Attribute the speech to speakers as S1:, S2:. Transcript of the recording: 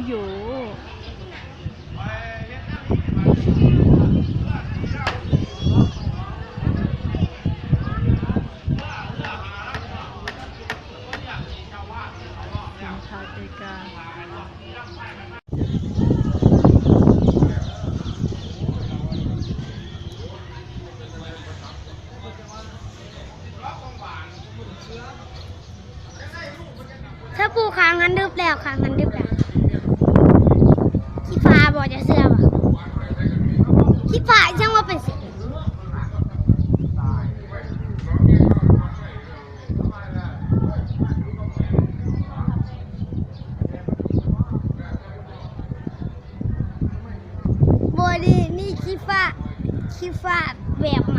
S1: โยสินค้าใจกลาง
S2: ถ้าปูค้างงันดึบแล้วค้างงันดึบแล้วขี้ฟ้าบอกจะเสื้อป่ะขี้ฟ้าช่างว่าเป็นสีบอดีนี่ขี้ฟ้าแบบ